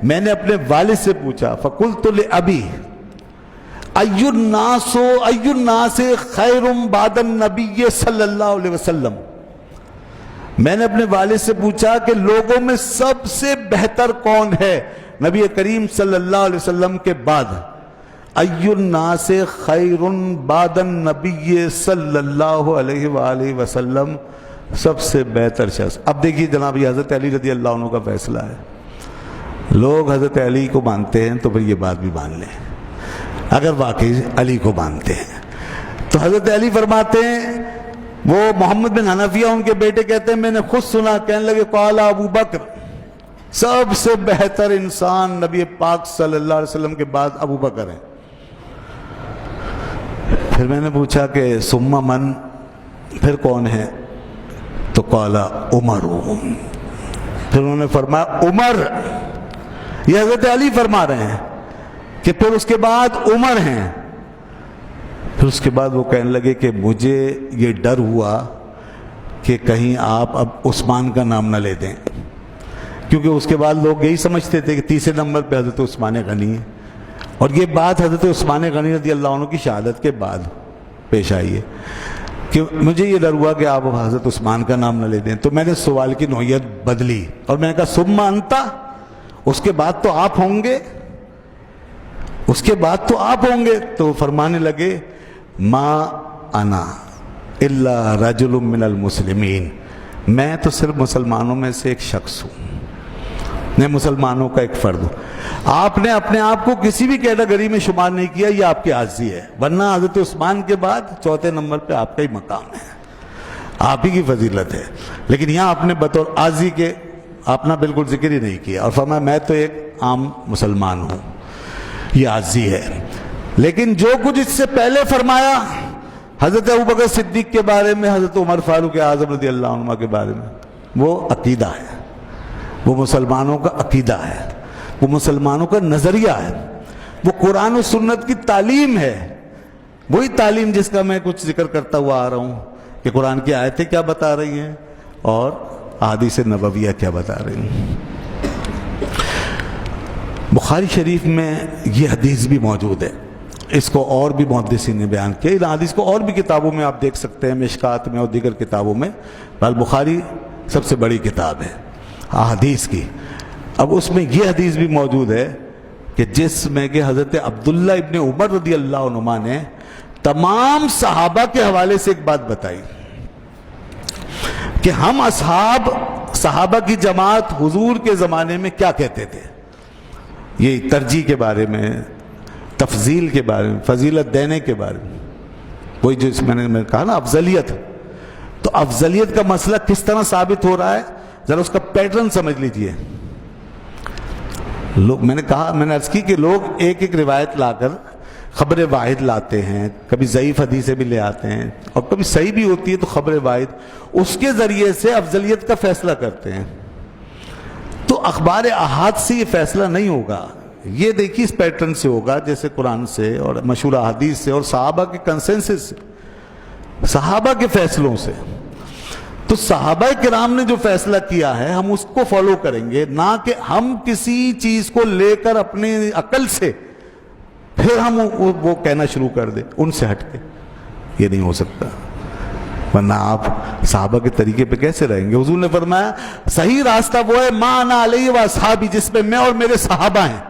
میں نے اپنے والد سے پوچھا فقلت لأبی ای الناس خیر بعد النبی صلی اللہ علیہ وسلم، میں نے اپنے والد سے پوچھا کہ لوگوں میں سب سے بہتر کون ہے نبی کریم صلی اللہ علیہ وسلم کے بعد؟ ای الناس خیر بعد النبی صلی اللہ علیہ وآلہ وسلم، سب سے بہتر شخص۔ اب دیکھیے جناب، یہ حضرت علی رضی اللہ عنہ کا فیصلہ ہے۔ لوگ حضرت علی کو مانتے ہیں تو پھر یہ بات بھی مان لیں، اگر واقعی علی کو مانتے ہیں تو۔ حضرت علی فرماتے ہیں، وہ محمد بن حنفیہ ان کے بیٹے کہتے ہیں میں نے خود سنا، کہنے لگے قال ابو بکر، سب سے بہتر انسان نبی پاک صلی اللہ علیہ وسلم کے بعد ابو بکر ہیں۔ پھر میں نے پوچھا کہ ثم من، پھر کون ہے؟ تو قال عمر، پھر انہوں نے فرمایا عمر۔ یہ حضرت علی فرما رہے ہیں کہ پھر اس کے بعد عمر ہیں۔ پھر اس کے بعد وہ کہنے لگے کہ مجھے یہ ڈر ہوا کہ کہیں آپ اب عثمان کا نام نہ لے دیں، کیونکہ اس کے بعد لوگ یہی سمجھتے تھے کہ تیسرے نمبر پہ حضرت عثمان غنی ہے، اور یہ بات حضرت عثمان غنی رضی اللہ عنہ کی شہادت کے بعد پیش آئی ہے کہ مجھے یہ ڈر ہوا کہ آپ حضرت عثمان کا نام نہ لے دیں۔ تو میں نے سوال کی نوعیت بدلی اور میں نے کہا ثم انتا، اس کے بعد تو آپ ہوں گے، اس کے بعد تو آپ ہوں گے۔ تو وہ فرمانے لگے ما انا الا رجل من المسلمین، میں تو صرف مسلمانوں میں سے ایک شخص ہوں، میں مسلمانوں کا ایک فرد ہوں۔ آپ نے اپنے آپ کو کسی بھی کیٹیگری میں شمار نہیں کیا، یہ آپ کی عاجزی ہے، ورنہ حضرت عثمان کے بعد چوتھے نمبر پہ آپ کا ہی مقام ہے، آپ ہی کی فضیلت ہے، لیکن یہاں آپ نے بطور عاجزی کے اپنا بالکل ذکر ہی نہیں کیا اور فرمایا میں تو ایک عام مسلمان ہوں، یہ عاجزی ہے۔ لیکن جو کچھ اس سے پہلے فرمایا حضرت ابوبکر صدیق کے بارے میں، حضرت عمر فاروق اعظم رضی اللہ عنہ کے بارے میں، وہ عقیدہ ہے، وہ مسلمانوں کا عقیدہ ہے، وہ مسلمانوں کا نظریہ ہے، وہ قرآن و سنت کی تعلیم ہے، وہی تعلیم جس کا میں کچھ ذکر کرتا ہوا آ رہا ہوں کہ قرآن کی آیتیں کیا بتا رہی ہیں اور احادیث نبویہ کیا بتا رہی ہیں۔ بخاری شریف میں یہ حدیث بھی موجود ہے، اس کو اور بھی محدثین نے بیان کیا، اس حدیث کو اور بھی کتابوں میں آپ دیکھ سکتے ہیں، مشکات میں اور دیگر کتابوں میں، بل بخاری سب سے بڑی کتاب ہے احادیث کی۔ اب اس میں یہ حدیث بھی موجود ہے کہ جس میں کہ حضرت عبداللہ ابن عمر رضی اللہ عنہما نے تمام صحابہ کے حوالے سے ایک بات بتائی کہ ہم صحابہ کی جماعت حضور کے زمانے میں کیا کہتے تھے، یہ ترجیح کے بارے میں، تفضیل کے بارے میں، فضیلت دینے کے بارے میں، وہی جو میں نے کہا نا افضلیت۔ تو افضلیت کا مسئلہ کس طرح ثابت ہو رہا ہے، ذرا اس کا پیٹرن سمجھ لیجئے۔ لوگ میں نے عرض کی کہ لوگ ایک ایک روایت لا کر خبر واحد لاتے ہیں، کبھی ضعیف حدیثیں بھی لے آتے ہیں اور کبھی صحیح بھی ہوتی ہے تو خبر واحد، اس کے ذریعے سے افضلیت کا فیصلہ کرتے ہیں۔ تو اخبار احاد سے یہ فیصلہ نہیں ہوگا، یہ دیکھیے اس پیٹرن سے ہوگا، جیسے قرآن سے اور مشہور احادیث سے اور صحابہ کے کنسنسس سے، صحابہ کے فیصلوں سے۔ تو صحابہ کرام نے جو فیصلہ کیا ہے ہم اس کو فالو کریں گے، نہ کہ ہم کسی چیز کو لے کر اپنے عقل سے پھر ہم وہ کہنا شروع کر دیں ان سے ہٹ کے، یہ نہیں ہو سکتا، ورنہ آپ صحابہ کے طریقے پہ کیسے رہیں گے؟ حضور نے فرمایا صحیح راستہ وہ ہے ما انا علیہ واصحابی، جس پہ میں اور میرے صحابہ ہیں،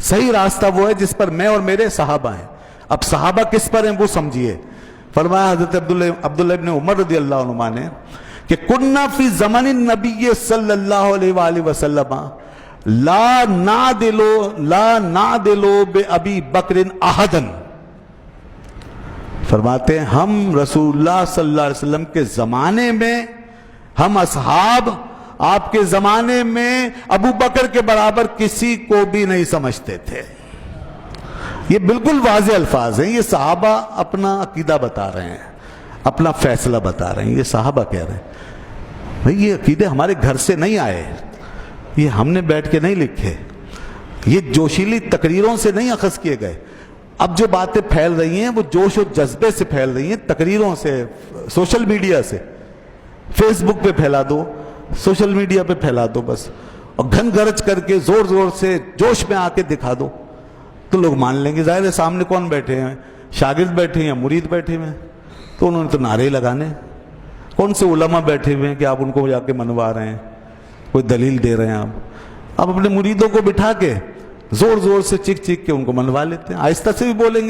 صحیح راستہ وہ ہے جس پر میں اور میرے صحابہ ہیں۔ اب صحابہ کس پر ہیں وہ سمجھیے۔ فرمایا حضرت عبداللہ ابن عمر رضی اللہ عنہ نے کہ کننا فی زمن النبی صلی اللہ علیہ وآلہ وسلم لا نعدلو بأبی بکر احدا، فرماتے ہیں ہم رسول اللہ صلی اللہ علیہ وسلم کے زمانے میں، ہم اصحاب آپ کے زمانے میں ابو بکر کے برابر کسی کو بھی نہیں سمجھتے تھے۔ یہ بالکل واضح الفاظ ہیں، یہ صحابہ اپنا عقیدہ بتا رہے ہیں، اپنا فیصلہ بتا رہے ہیں، یہ صحابہ کہہ رہے ہیں۔ بھئی یہ عقیدے ہمارے گھر سے نہیں آئے، یہ ہم نے بیٹھ کے نہیں لکھے، یہ جوشیلی تقریروں سے نہیں اخذ کیے گئے۔ اب جو باتیں پھیل رہی ہیں وہ جوش و جذبے سے پھیل رہی ہیں، تقریروں سے، سوشل میڈیا سے، فیس بک پہ پھیلا دو، سوشل میڈیا پہ پھیلا دو بس، اور گھن گرج کر کے زور زور سے جوش میں آ کے دکھا دو تو لوگ مان لیں گے. ظاہر ہے سامنے کون بیٹھے ہیں, شاگرد بیٹھے ہیں یا مرید بیٹھے ہوئے ہیں, تو انہوں نے تو نعرے لگانے. کون سے علماء بیٹھے ہوئے ہیں کہ آپ ان کو جا کے منوا رہے ہیں, کوئی دلیل دے رہے ہیں. آپ اپنے مریدوں کو بٹھا کے زور زور سے چیخ چیخ کے ان کو منوا لیتے ہیں. آہستہ سے بھی بولیں گے